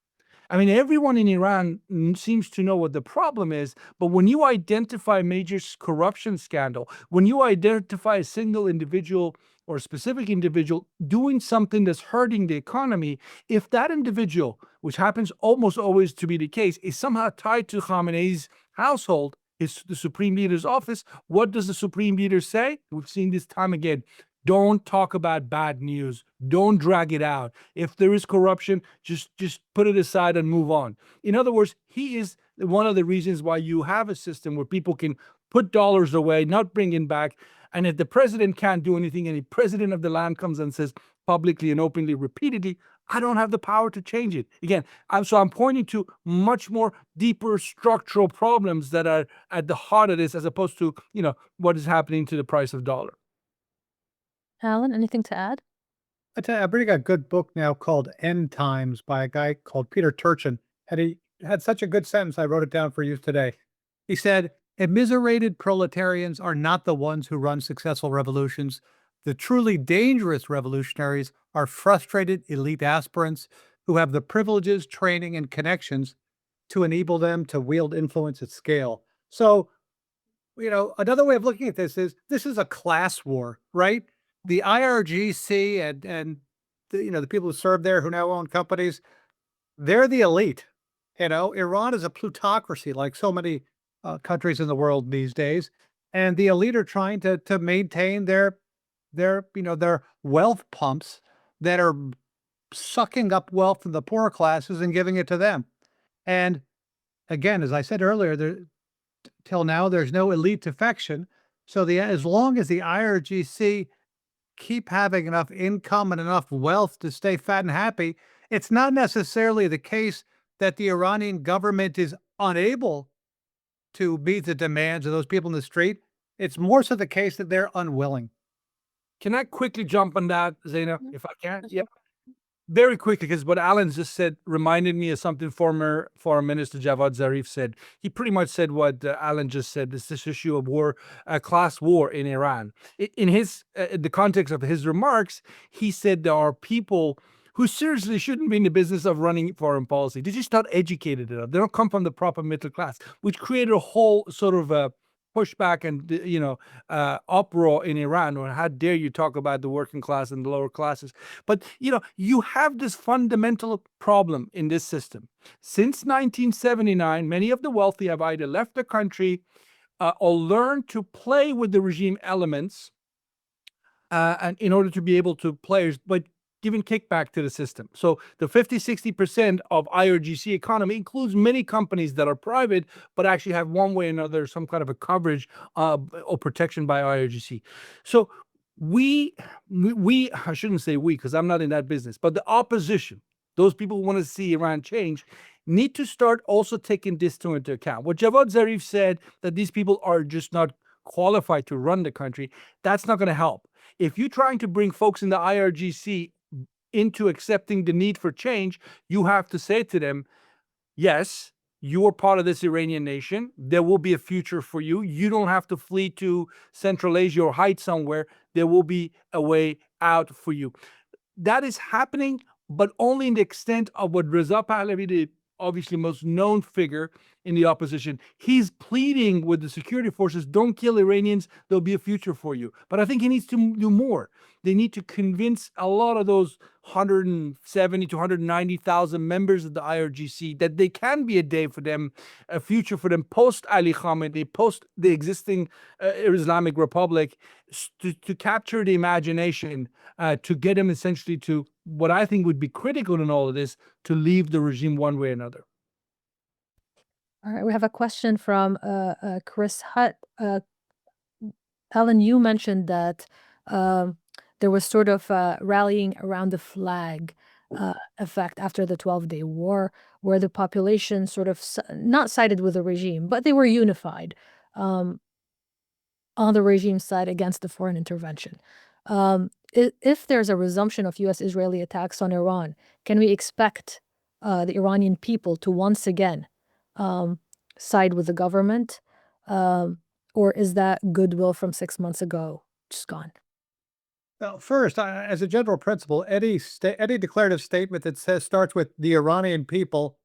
I mean, everyone in Iran seems to know what the problem is, but when you identify a major corruption scandal, when you identify a single individual or a specific individual doing something that's hurting the economy, if that individual, which happens almost always to be the case, is somehow tied to Khamenei's household, is the Supreme Leader's office, what does the Supreme Leader say? We've seen this time again. Don't talk about bad news. Don't drag it out. If there is corruption, just put it aside and move on. In other words, he is one of the reasons why you have a system where people can put dollars away, not bring it back. And if the president can't do anything, and the president of the land comes and says publicly and openly, repeatedly, I don't have the power to change it. Again, I'm pointing to much more deeper structural problems that are at the heart of this, as opposed to, what is happening to the price of dollar.
Alan, anything to add?
I tell you, I'm reading a good book now called End Times by a guy called Peter Turchin. And he had such a good sentence, I wrote it down for you today. He said, immiserated proletarians are not the ones who run successful revolutions. The truly dangerous revolutionaries are frustrated elite aspirants who have the privileges, training, and connections to enable them to wield influence at scale. So, another way of looking at this is a class war, right? The IRGC and the people who serve there who now own companies, they're the elite. Iran is a plutocracy like so many countries in the world these days, and the elite are trying to maintain their wealth pumps that are sucking up wealth from the poorer classes and giving it to them. And again, as I said earlier, till now there's no elite defection. So as long as the IRGC keep having enough income and enough wealth to stay fat and happy, it's not necessarily the case that the Iranian government is unable to meet the demands of those people in the street. It's more so the case that they're unwilling.
Can I quickly jump on that, Zeina, if I can?
Yes,
Yeah. Very quickly, because what Alan just said reminded me of something former Foreign Minister Javad Zarif said. He pretty much said what Alan just said, this issue of war, class war in Iran. In the context of his remarks, he said there are people who seriously shouldn't be in the business of running foreign policy. They're just not educated enough. They don't come from the proper middle class, which created a whole sort of pushback and uproar in Iran, or how dare you talk about the working class and the lower classes. But you have this fundamental problem in this system. Since 1979, many of the wealthy have either left the country or learned to play with the regime elements, and in order to be able to play, but giving kickback to the system. So the 50-60% of IRGC economy includes many companies that are private, but actually have one way or another some kind of a coverage or protection by IRGC. So we I shouldn't say we, because I'm not in that business, but the opposition, those people who want to see Iran change, need to start also taking this into account. What Javad Zarif said, that these people are just not qualified to run the country, that's not going to help. If you're trying to bring folks in the IRGC into accepting the need for change, you have to say to them, yes, you are part of this Iranian nation. There will be a future for you. You don't have to flee to Central Asia or hide somewhere. There will be a way out for you. That is happening, but only in the extent of what Reza Pahlavi, the obviously most known figure in the opposition, he's pleading with the security forces, don't kill Iranians, there'll be a future for you. But I think he needs to do more. They need to convince a lot of those 170 to 190,000 members of the IRGC that they can be a day for them, a future for them post Ali Khamenei, post the existing Islamic Republic, to capture the imagination, to get them essentially to what I think would be critical in all of this, to leave the regime one way or another.
All right, we have a question from Chris Hutt. Alan, you mentioned that there was sort of rallying around the flag effect after the 12-day war, where the population sort of not sided with the regime, but they were unified on the regime side against the foreign intervention. If there's a resumption of U.S.-Israeli attacks on Iran, can we expect the Iranian people to once again side with the government? Or is that goodwill from 6 months ago just gone?
Well, first, as a general principle, any declarative statement that starts with the Iranian people,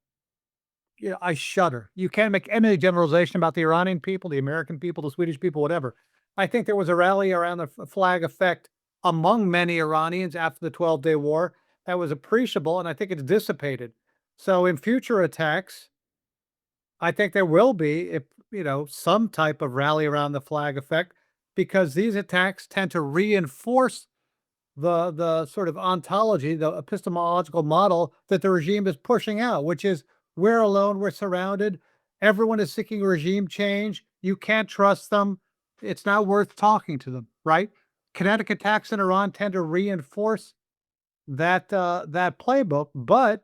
I shudder. You can't make any generalization about the Iranian people, the American people, the Swedish people, whatever. I think there was a rally around the flag effect among many Iranians after the 12-day war that was appreciable, and I think it's dissipated. So in future attacks, I think there will be, some type of rally around the flag effect, because these attacks tend to reinforce the sort of ontology, the epistemological model that the regime is pushing out, which is we're alone, we're surrounded, everyone is seeking regime change, you can't trust them, it's not worth talking to them, right? Kinetic attacks in Iran tend to reinforce that playbook, but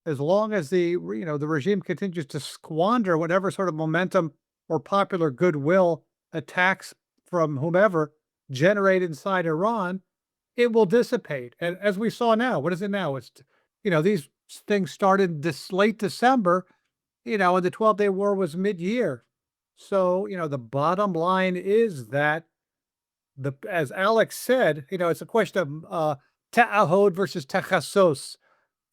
as long as the regime continues to squander whatever sort of momentum or popular goodwill attacks from whomever generate inside Iran, it will dissipate. And as we saw now, what is it now? It's, these things started this late December, and the 12-day war was mid-year. So, the bottom line is that as Alex said, it's a question of ta'ahud versus takhassus.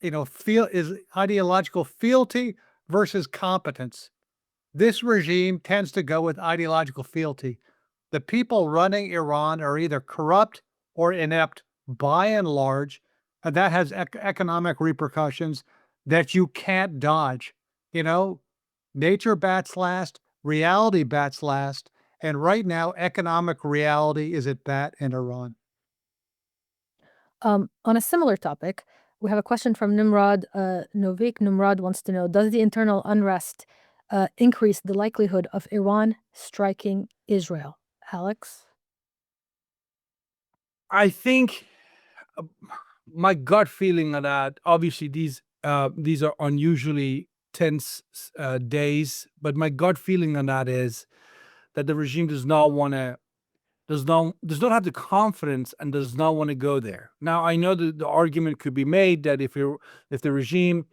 Is ideological fealty versus competence. This regime tends to go with ideological fealty. The people running Iran are either corrupt or inept by and large, and that has economic repercussions that you can't dodge. Nature bats last, reality bats last, and right now, economic reality is at bat in Iran.
On a similar topic, we have a question from Nimrod Novik. Nimrod wants to know, does the internal unrest increase the likelihood of Iran striking Israel? Alex?
I think my gut feeling on that, obviously these are unusually tense days, but my gut feeling on that is that the regime does not have the confidence and does not want to go there. Now, I know that the argument could be made that if the regime,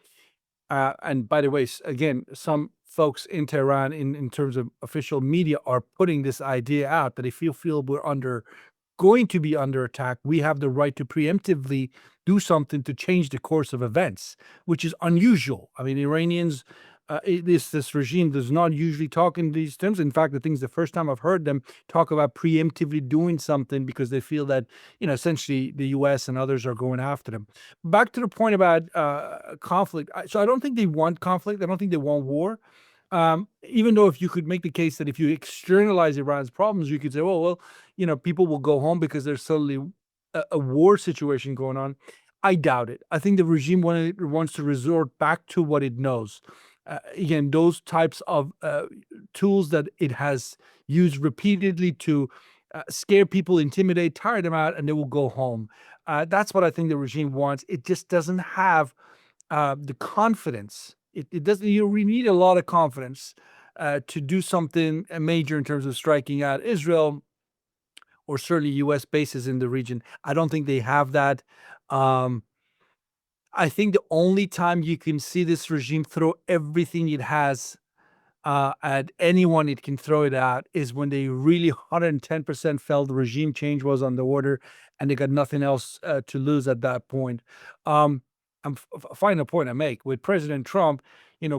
and by the way, again, some folks in Tehran, in terms of official media, are putting this idea out that if you feel we're going to be under attack, we have the right to preemptively do something to change the course of events, which is unusual. I mean, Iranians This regime does not usually talk in these terms. In fact, I think it's the first time I've heard them talk about preemptively doing something because they feel that, essentially the U.S. and others are going after them. Back to the point about conflict. So I don't think they want conflict. I don't think they want war. Even though if you could make the case that if you externalize Iran's problems, you could say, well, people will go home because there's suddenly a war situation going on. I doubt it. I think the regime wants to resort back to what it knows. Again, those types of tools that it has used repeatedly to scare people, intimidate, tire them out, and they will go home. That's what I think the regime wants. It just doesn't have the confidence. It doesn't. We need a lot of confidence to do something major in terms of striking out Israel or certainly U.S. bases in the region. I don't think they have that. I think the only time you can see this regime throw everything it has at anyone it can throw it at is when they really 110% felt the regime change was on the order and they got nothing else to lose at that point. Final point I make with President Trump,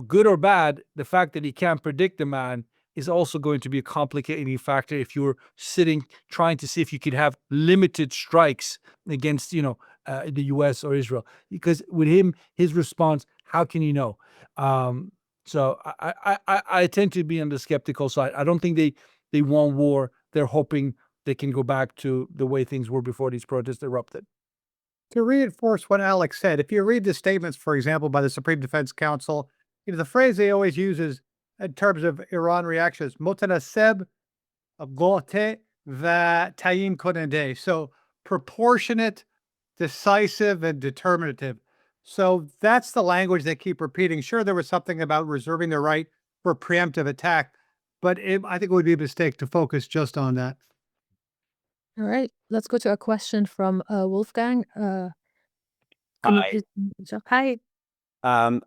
good or bad, the fact that he can't predict the man is also going to be a complicating factor if you're sitting trying to see if you could have limited strikes against, the U.S. or Israel. Because with him, his response, how can you know? So I tend to be on the skeptical side. I don't think they want war. They're hoping they can go back to the way things were before these protests erupted.
To reinforce what Alex said, if you read the statements, for example, by the Supreme Defense Council, the phrase they always use is in terms of Iran reactions, "Motanaseb gote va tayin konende." So proportionate, decisive, and determinative. So that's the language they keep repeating. Sure, there was something about reserving the right for preemptive attack, but I think it would be a mistake to focus just on that.
All right, let's go to a question from Wolfgang. Can you
Hi.
please?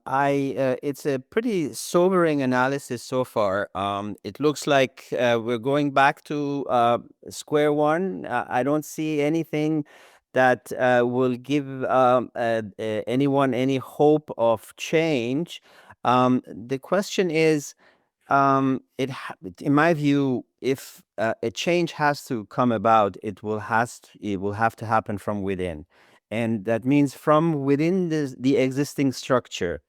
Hi.
It's a pretty sobering analysis so far. It looks like we're going back to square one. I don't see anything that will give anyone any hope of change. The question is, in my view, if a change has to come about, it will have to happen from within. And that means from within the existing structure.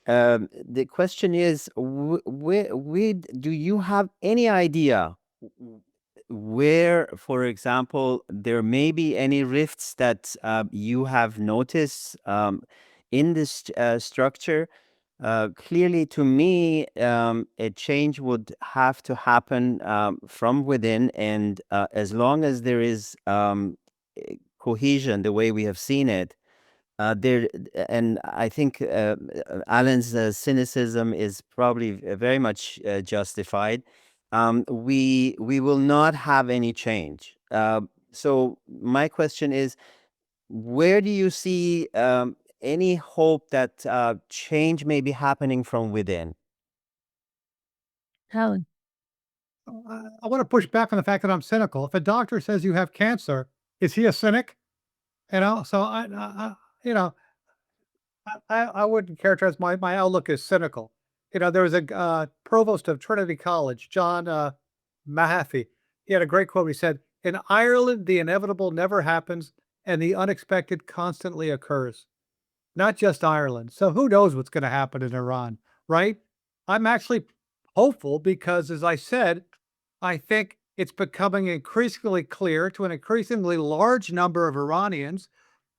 The question is, do you have any idea where, for example, there may be any rifts that you have noticed in this structure? Clearly, to me, a change would have to happen from within, and as long as there is cohesion, the way we have seen it, and I think Alan's cynicism is probably very much justified. We will not have any change. So my question is, where do you see any hope that change may be happening from within?
Alan.
I want to push back on the fact that I'm cynical. If a doctor says you have cancer, is he a cynic? So I wouldn't characterize my outlook as cynical. There was a provost of Trinity College, John Mahaffey. He had a great quote. He said, "In Ireland, the inevitable never happens, and the unexpected constantly occurs." Not just Ireland. So who knows what's going to happen in Iran, right? I'm actually hopeful because, as I said, I think it's becoming increasingly clear to an increasingly large number of Iranians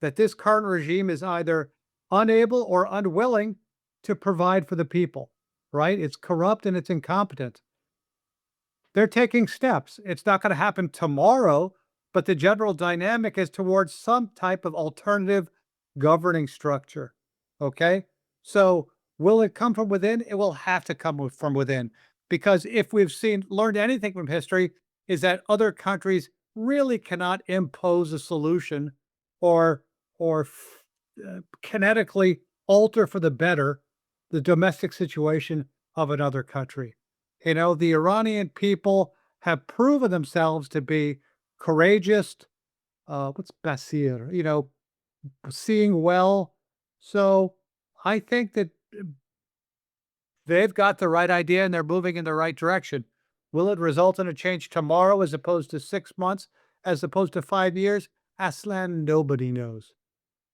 that this current regime is either unable or unwilling to provide for the people, right? It's corrupt and it's incompetent. They're taking steps. It's not going to happen tomorrow, but the general dynamic is towards some type of alternative governing structure. Okay. So will it come from within? It will have to come from within, because if we've learned anything from history, is that other countries really cannot impose a solution or kinetically alter for the better the domestic situation of another country. The Iranian people have proven themselves to be courageous. What's basir? Seeing well. So I think that they've got the right idea and they're moving in the right direction. Will it result in a change tomorrow as opposed to 6 months, as opposed to 5 years? Aslan, nobody knows,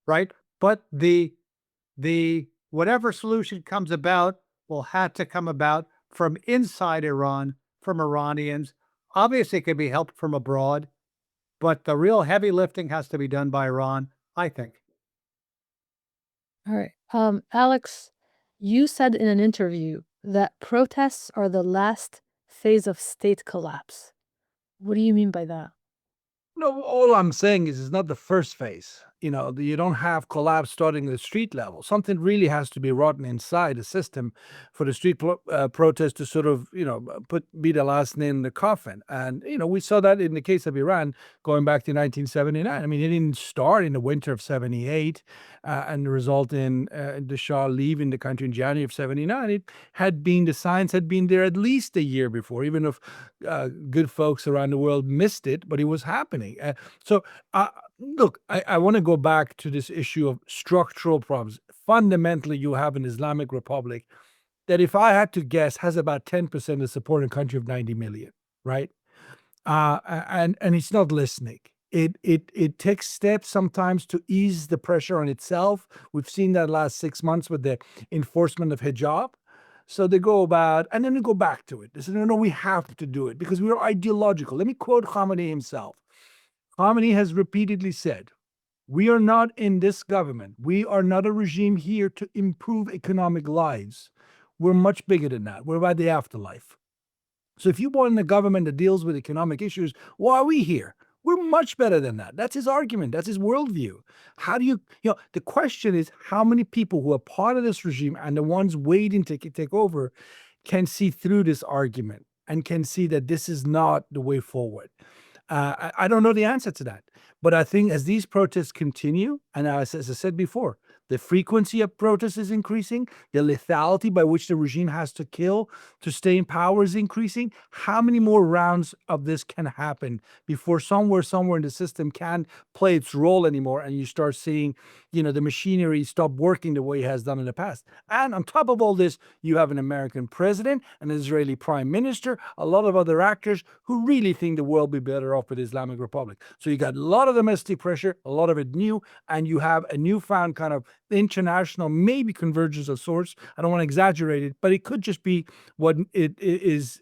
right? But the whatever solution comes about will have to come about from inside Iran, from Iranians. Obviously, it can be helped from abroad, but the real heavy lifting has to be done by Iran, I think.
All right. Alex, you said in an interview that protests are the last phase of state collapse. What do you mean by that?
No, all I'm saying is it's not the first phase. You don't have collapse starting at the street level. Something really has to be rotten inside the system for the street protest to sort of, be the last nail in the coffin. And, we saw that in the case of Iran going back to 1979. I mean, it didn't start in the winter of 78 and result in the Shah leaving the country in January of 79. The signs had been there at least a year before, even if good folks around the world missed it, but it was happening. Look, I want to go back to this issue of structural problems. Fundamentally, you have an Islamic Republic that, if I had to guess, has about 10% of support in a country of 90 million, right? And it's not listening. It takes steps sometimes to ease the pressure on itself. We've seen that last 6 months with the enforcement of hijab. So they go about, and then they go back to it. They say, no, we have to do it because we are ideological. Let me quote Khamenei himself. Khamenei has repeatedly said, we are not in this government. We are not a regime here to improve economic lives. We're much bigger than that. We're about the afterlife. So if you want a government that deals with economic issues, why are we here? We're much better than that. That's his argument. That's his worldview. How do the question is how many people who are part of this regime and the ones waiting to take over can see through this argument and can see that this is not the way forward. I don't know the answer to that. But I think as these protests continue, and as I said before, the frequency of protests is increasing, the lethality by which the regime has to kill to stay in power is increasing. How many more rounds of this can happen before somewhere in the system can't play its role anymore and you start seeing, the machinery stop working the way it has done in the past? And on top of all this, you have an American president, an Israeli prime minister, a lot of other actors who really think the world will be better off with the Islamic Republic. So you got a lot of domestic pressure, a lot of it new, and you have a newfound kind of international, maybe convergence of sorts. I don't want to exaggerate it, but it could just be what it is,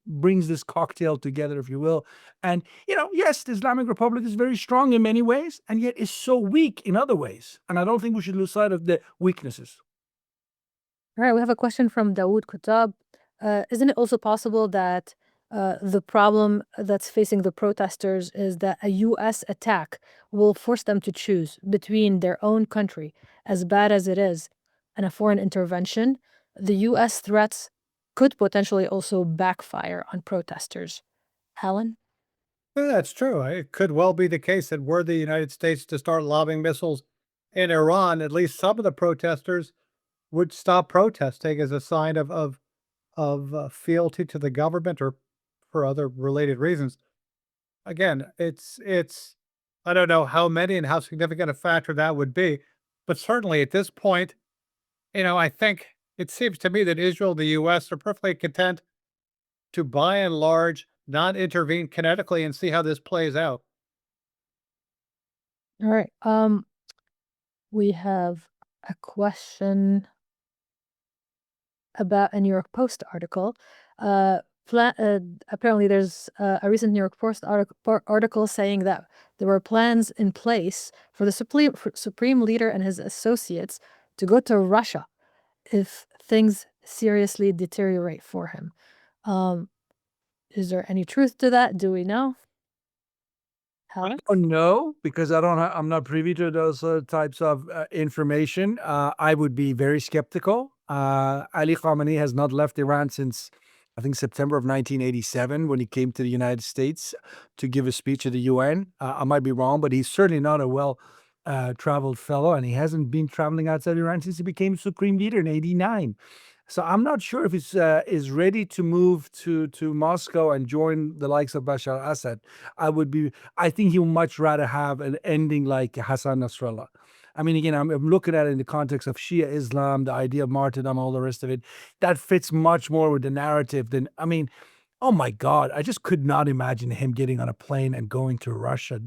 brings this cocktail together, if you will. And, yes, the Islamic Republic is very strong in many ways, and yet is so weak in other ways. And I don't think we should lose sight of the weaknesses.
All right, we have a question from Dawood Kutab. Isn't it also possible that the problem that's facing the protesters is that a U.S. attack will force them to choose between their own country, as bad as it is, and a foreign intervention? The U.S. threats could potentially also backfire on protesters. Alan?
That's true. It could well be the case that were the United States to start lobbing missiles in Iran, at least some of the protesters would stop protesting as a sign of fealty to the government or for other related reasons. Again, it's I don't know how many and how significant a factor that would be, but certainly at this point, I think it seems to me that Israel, the U.S. are perfectly content to, by and large, not intervene kinetically and see how this plays out.
All right. We have a question about a New York Post article. Apparently, there's a recent New York Post article saying that there were plans in place for the Supreme Leader and his associates to go to Russia if things seriously deteriorate for him. Is there any truth to that? Do we know? Alex?
Oh, no, because I'm not privy to those types of information. I would be very skeptical. Ali Khamenei has not left Iran since, I think, September of 1987, when he came to the United States to give a speech at the UN. I might be wrong, but he's certainly not a well-traveled fellow, and he hasn't been traveling outside Iran since he became Supreme Leader in 89. So I'm not sure if he's is ready to move to Moscow and join the likes of Bashar al-Assad. I think he would much rather have an ending like Hassan Nasrallah. I mean, again, I'm looking at it in the context of Shia Islam, the idea of martyrdom, all the rest of it. That fits much more with the narrative than, I mean, oh my God, I just could not imagine him getting on a plane and going to Russia.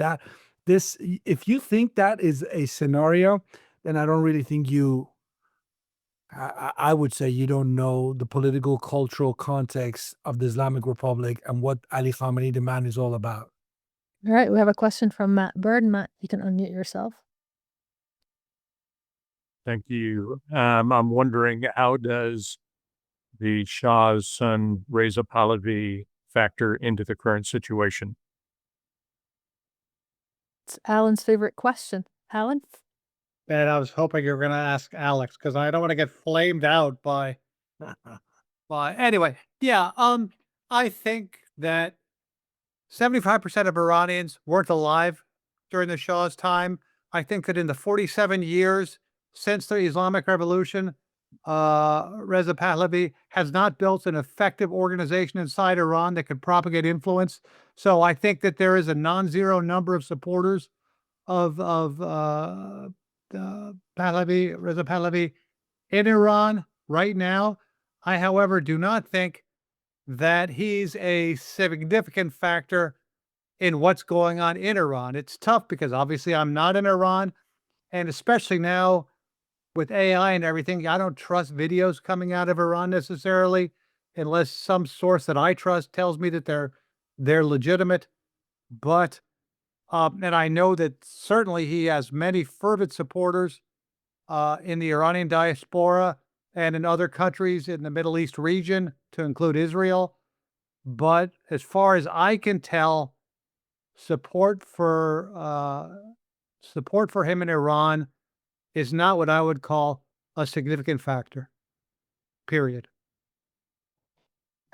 If you think that is a scenario, then I don't really think I would say you don't know the political, cultural context of the Islamic Republic and what Ali Khamenei, the man, is all about.
All right, we have a question from Matt Bird. Matt, you can unmute yourself.
Thank you. I'm wondering, how does the Shah's son, Reza Pahlavi, factor into the current situation?
It's Alan's favorite question. Alan?
And I was hoping you were going to ask Alex because I don't want to get flamed out by. Anyway, yeah. I think that 75% of Iranians weren't alive during the Shah's time. I think that in the 47 years since the Islamic Revolution, Reza Pahlavi has not built an effective organization inside Iran that could propagate influence. So I think that there is a non-zero number of supporters of Reza Pahlavi in Iran right now. I, however, do not think that he's a significant factor in what's going on in Iran. It's tough because obviously I'm not in Iran, and especially now with AI and everything, I don't trust videos coming out of Iran necessarily, unless some source that I trust tells me that they're legitimate. But and I know that certainly he has many fervent supporters in the Iranian diaspora and in other countries in the Middle East region, to include Israel. But as far as I can tell, support for him in Iran is not what I would call a significant factor. Period.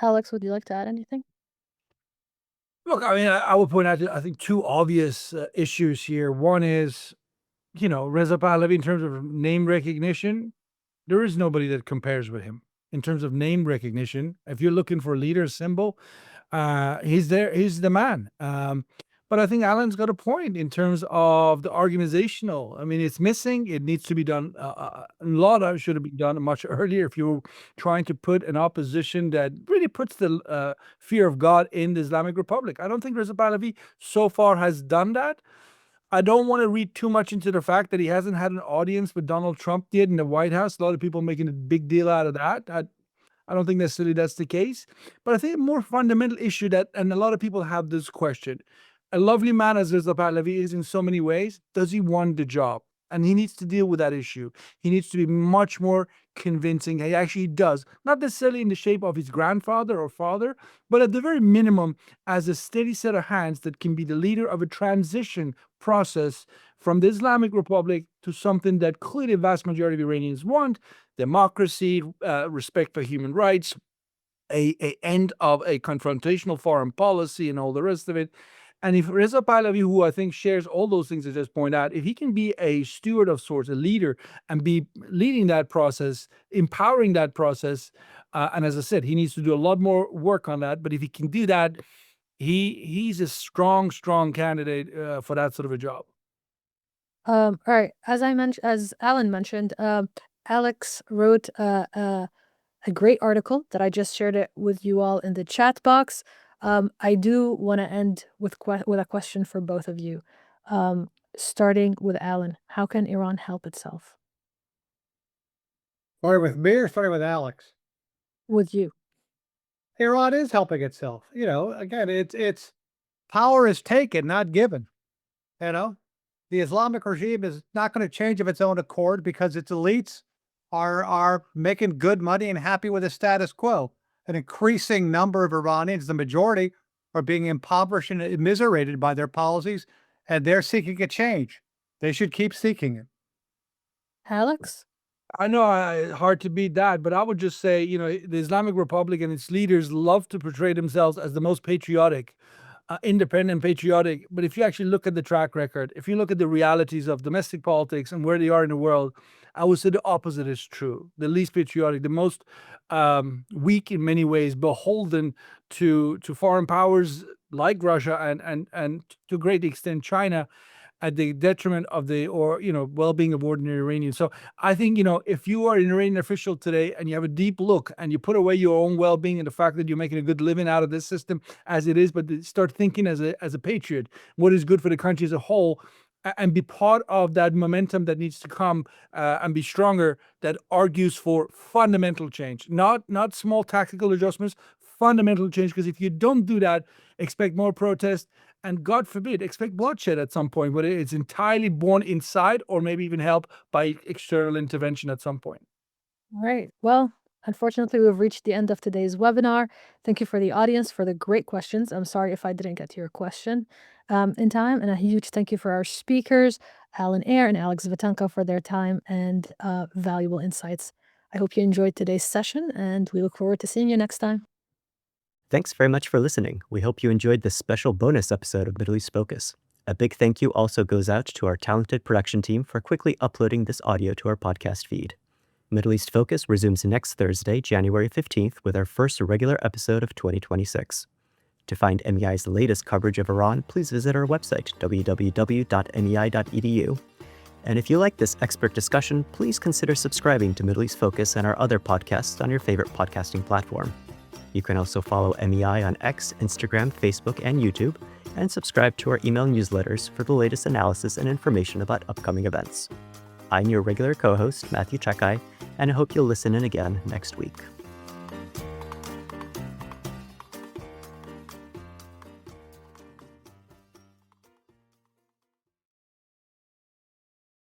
Alex, would you like to add anything?
Look, I mean, I would point out, I think, two obvious issues here. One is, Reza Pahlavi, in terms of name recognition, there is nobody that compares with him in terms of name recognition. If you're looking for a leader symbol, he's there. He's the man. But I think Alan's got a point in terms of the organizational. I mean, it's missing. It needs to be done. A lot of it should have been done much earlier. If you were trying to put an opposition that really puts the fear of God in the Islamic Republic, I don't think Reza Pahlavi so far has done that. I don't want to read too much into the fact that he hasn't had an audience with Donald Trump did in the White House. A lot of people making a big deal out of that. I don't think necessarily that's the case. But I think a more fundamental issue and a lot of people have this question. A lovely man as Reza Pahlavi is in so many ways, does he want the job? And he needs to deal with that issue. He needs to be much more convincing. He actually does, not necessarily in the shape of his grandfather or father, but at the very minimum, as a steady set of hands that can be the leader of a transition process from the Islamic Republic to something that clearly the vast majority of Iranians want: democracy, respect for human rights, a end of a confrontational foreign policy, and all the rest of it. And if Reza Pahlavi, who I think shares all those things I just point out, if he can be a steward of sorts, a leader, and be leading that process, empowering that process, and as I said, he needs to do a lot more work on that. But if he can do that, he's a strong candidate for that sort of a job.
All right. As Alan mentioned, Alex wrote a great article that I just shared it with you all in the chat box. I do want to end with a question for both of you, starting with Alan. How can Iran help itself?
Starting with me or starting with Alex?
With you.
Iran is helping itself. Again, it's power is taken, not given. The Islamic regime is not going to change of its own accord because its elites are making good money and happy with the status quo. An increasing number of Iranians, the majority, are being impoverished and immiserated by their policies, and they're seeking a change. They should keep seeking it.
Alex?
I know hard to beat that, but I would just say, the Islamic Republic and its leaders love to portray themselves as the most patriotic, independent, patriotic. But if you actually look at the track record, if you look at the realities of domestic politics and where they are in the world, I would say the opposite is true. The least patriotic, the most weak in many ways, beholden to foreign powers like Russia and to a great extent China. at the detriment of the well-being of ordinary Iranians. So I think, if you are an Iranian official today and you have a deep look and you put away your own well-being and the fact that you're making a good living out of this system as it is, but start thinking as a patriot, what is good for the country as a whole, and be part of that momentum that needs to come and be stronger, that argues for fundamental change, not small tactical adjustments, fundamental change. Because if you don't do that, expect more protest, and God forbid, expect bloodshed at some point, whether it's entirely born inside or maybe even helped by external intervention at some point.
All right. Well, unfortunately, we've reached the end of today's webinar. Thank you for the audience for the great questions. I'm sorry if I didn't get to your question in time. And a huge thank you for our speakers, Alan Eyre and Alex Vatanka, for their time and valuable insights. I hope you enjoyed today's session, and we look forward to seeing you next time.
Thanks very much for listening. We hope you enjoyed this special bonus episode of Middle East Focus. A big thank you also goes out to our talented production team for quickly uploading this audio to our podcast feed. Middle East Focus resumes next Thursday, January 15th, with our first regular episode of 2026. To find MEI's latest coverage of Iran, please visit our website, www.mei.edu. And if you like this expert discussion, please consider subscribing to Middle East Focus and our other podcasts on your favorite podcasting platform. You can also follow MEI on X, Instagram, Facebook, and YouTube, and subscribe to our email newsletters for the latest analysis and information about upcoming events. I'm your regular co-host, Matthew Chekai, and I hope you'll listen in again next week.